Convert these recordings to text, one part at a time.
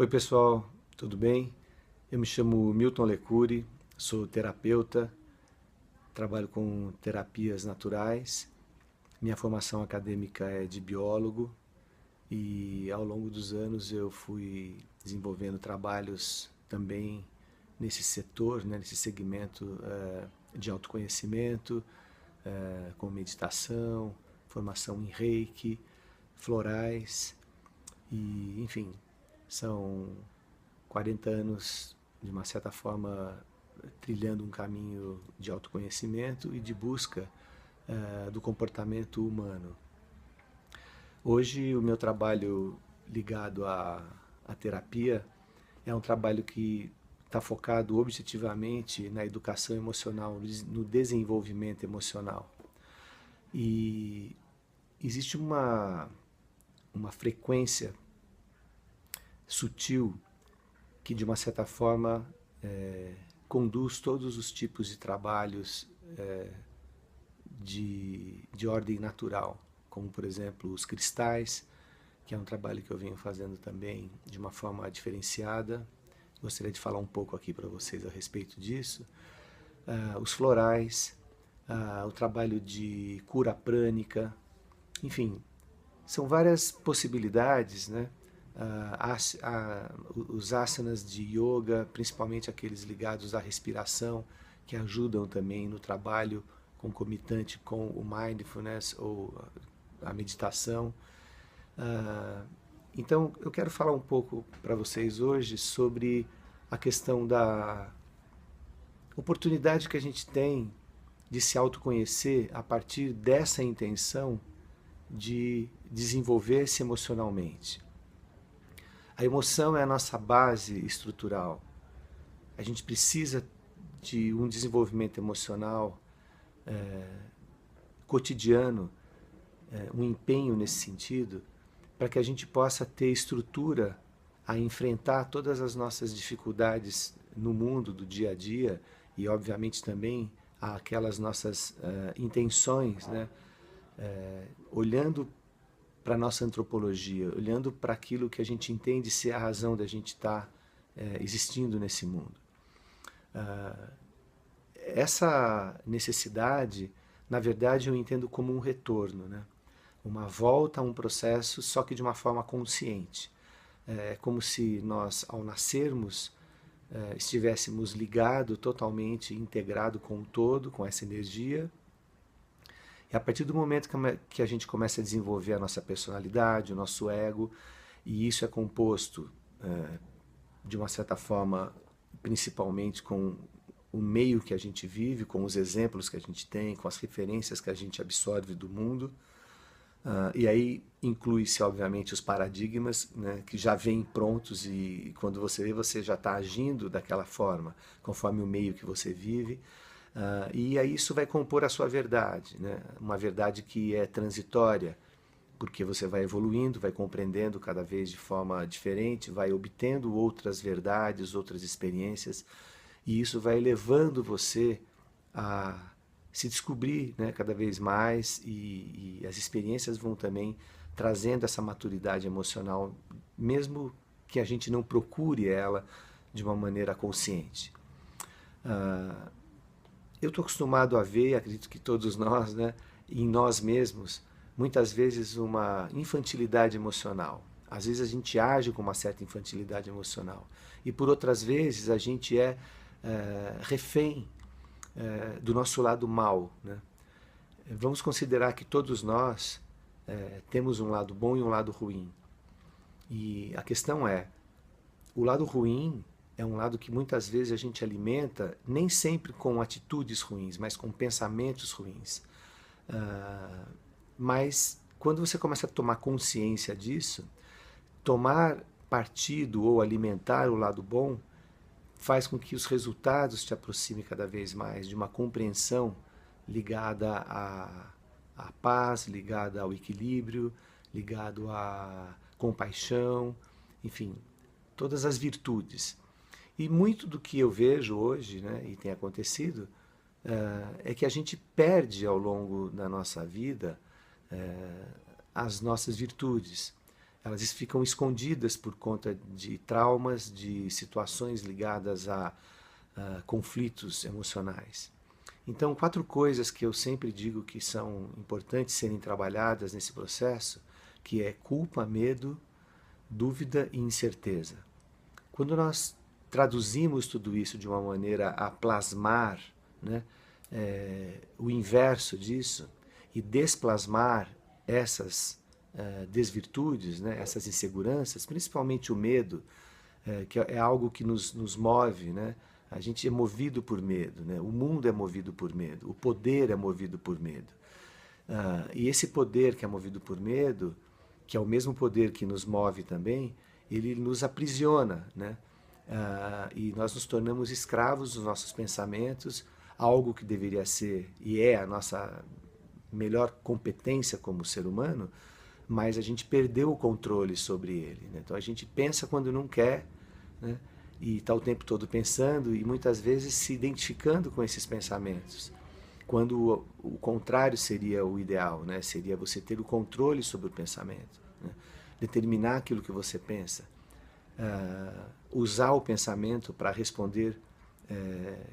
Oi pessoal, tudo bem? Eu me chamo Milton Lecuri, sou terapeuta, trabalho com terapias naturais. Minha formação acadêmica é de biólogo e ao longo dos anos eu fui desenvolvendo trabalhos também nesse setor, né, nesse segmento de autoconhecimento, com meditação, formação em reiki, florais e, enfim, são 40 anos, de uma certa forma, trilhando um caminho de autoconhecimento e de busca do comportamento humano. Hoje, o meu trabalho ligado à terapia é um trabalho que está focado objetivamente na educação emocional, no desenvolvimento emocional. E existe uma frequência sutil que de uma certa forma conduz todos os tipos de trabalhos de ordem natural, como por exemplo os cristais, que é um trabalho que eu venho fazendo também de uma forma diferenciada. Gostaria de falar um pouco aqui para vocês a respeito disso. Os florais, o trabalho de cura prânica, enfim, são várias possibilidades, né? Os asanas de yoga, principalmente aqueles ligados à respiração, que ajudam também no trabalho concomitante com o mindfulness ou a meditação. Então, eu quero falar um pouco para vocês hoje sobre a questão da oportunidade que a gente tem de se autoconhecer a partir dessa intenção de desenvolver-se emocionalmente. A emoção é a nossa base estrutural. A gente precisa de um desenvolvimento emocional cotidiano, um empenho nesse sentido, para que a gente possa ter estrutura a enfrentar todas as nossas dificuldades no mundo do dia a dia e, obviamente, também aquelas nossas intenções, né? Olhando para a nossa antropologia, olhando para aquilo que a gente entende ser a razão da gente estar existindo nesse mundo. Essa necessidade, na verdade, eu entendo como um retorno, né? Uma volta a um processo, só que de uma forma consciente. É como se nós, ao nascermos, estivéssemos ligados totalmente, integrado com o todo, com essa energia. E a partir do momento que a gente começa a desenvolver a nossa personalidade, o nosso ego, e isso é composto, de uma certa forma, principalmente com o meio que a gente vive, com os exemplos que a gente tem, com as referências que a gente absorve do mundo. E aí inclui-se, obviamente, os paradigmas, né, que já vêm prontos e quando você vê, você já está agindo daquela forma, conforme o meio que você vive. E aí isso vai compor a sua verdade, né? Uma verdade que é transitória, porque você vai evoluindo, vai compreendendo cada vez de forma diferente, vai obtendo outras verdades, outras experiências, e isso vai levando você a se descobrir, né, cada vez mais, e as experiências vão também trazendo essa maturidade emocional, mesmo que a gente não procure ela de uma maneira consciente. Eu estou acostumado a ver, acredito que todos nós, né, em nós mesmos, muitas vezes uma infantilidade emocional. Às vezes a gente age com uma certa infantilidade emocional. E por outras vezes a gente é refém do nosso lado mal, né? Vamos considerar que todos nós temos um lado bom e um lado ruim. E a questão é, o lado ruim é um lado que muitas vezes a gente alimenta, nem sempre com atitudes ruins, mas com pensamentos ruins. Mas quando você começa a tomar consciência disso, tomar partido ou alimentar o lado bom faz com que os resultados te aproximem cada vez mais de uma compreensão ligada à paz, ligada ao equilíbrio, ligado à compaixão, enfim, todas as virtudes. E muito do que eu vejo hoje, né, e tem acontecido, é que a gente perde ao longo da nossa vida as nossas virtudes. elas ficam escondidas por conta de traumas, de situações ligadas a conflitos emocionais. Então, 4 coisas que eu sempre digo que são importantes serem trabalhadas nesse processo, que é culpa, medo, dúvida e incerteza. Quando nós traduzimos tudo isso de uma maneira a plasmar, né, o inverso disso e desplasmar essas desvirtudes, né, essas inseguranças, principalmente o medo, que é algo que nos move, né? A gente é movido por medo, né? O mundo é movido por medo, o poder é movido por medo. E esse poder que é movido por medo, que é o mesmo poder que nos move também, ele nos aprisiona, né? E nós nos tornamos escravos dos nossos pensamentos, algo que deveria ser e é a nossa melhor competência como ser humano, mas a gente perdeu o controle sobre ele, né? Então a gente pensa quando não quer, né? E está o tempo todo pensando e muitas vezes se identificando com esses pensamentos, quando o contrário seria o ideal, né? Seria você ter o controle sobre o pensamento, né? Determinar aquilo que você pensa, usar o pensamento para responder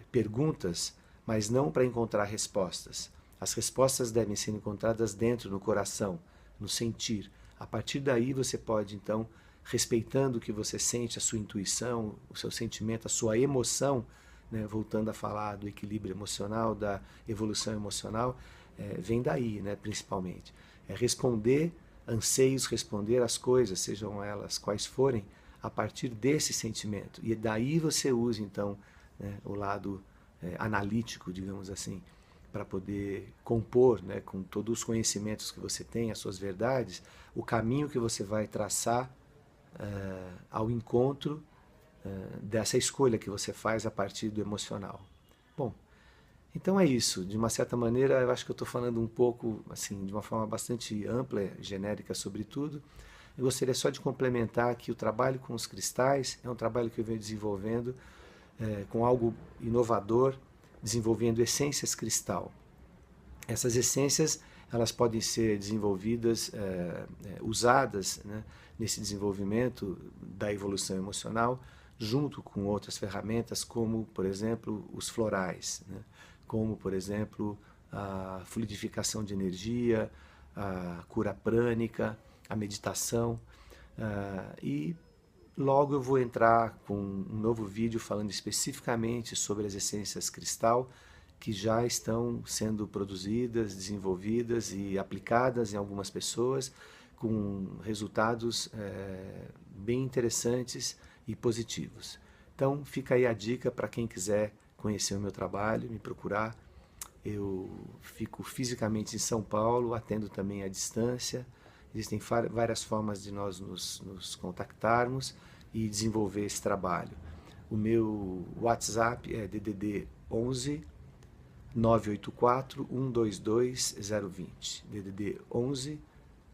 perguntas, mas não para encontrar respostas. As respostas devem ser encontradas dentro, no coração, no sentir. A partir daí você pode, então, respeitando o que você sente, a sua intuição, o seu sentimento, a sua emoção, né? Voltando a falar do equilíbrio emocional, da evolução emocional, vem daí, né? Principalmente. É responder anseios, responder as coisas, sejam elas quais forem, a partir desse sentimento. E daí você usa, então, né, o lado analítico, digamos assim, para poder compor, né, com todos os conhecimentos que você tem, as suas verdades, o caminho que você vai traçar ao encontro dessa escolha que você faz a partir do emocional. Bom, então é isso. De uma certa maneira, eu acho que eu estou falando um pouco, assim, de uma forma bastante ampla, genérica sobre tudo. Eu gostaria só de complementar que o trabalho com os cristais é um trabalho que eu venho desenvolvendo com algo inovador, desenvolvendo essências cristal. Essas essências elas podem ser desenvolvidas, usadas, né, nesse desenvolvimento da evolução emocional, junto com outras ferramentas, como, por exemplo, os florais, né, como, por exemplo, a fluidificação de energia, a cura prânica, a meditação. E logo eu vou entrar com um novo vídeo falando especificamente sobre as essências cristal, que já estão sendo produzidas, desenvolvidas e aplicadas em algumas pessoas, com resultados bem interessantes e positivos. Então fica aí a dica para quem quiser conhecer o meu trabalho, me procurar. Eu fico fisicamente em São Paulo, atendo também à distância. Existem várias formas de nós nos contactarmos e desenvolver esse trabalho. O meu WhatsApp é DDD 11 984 122 020. DDD 11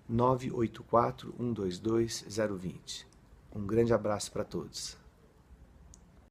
984 122 020. Um grande abraço para todos.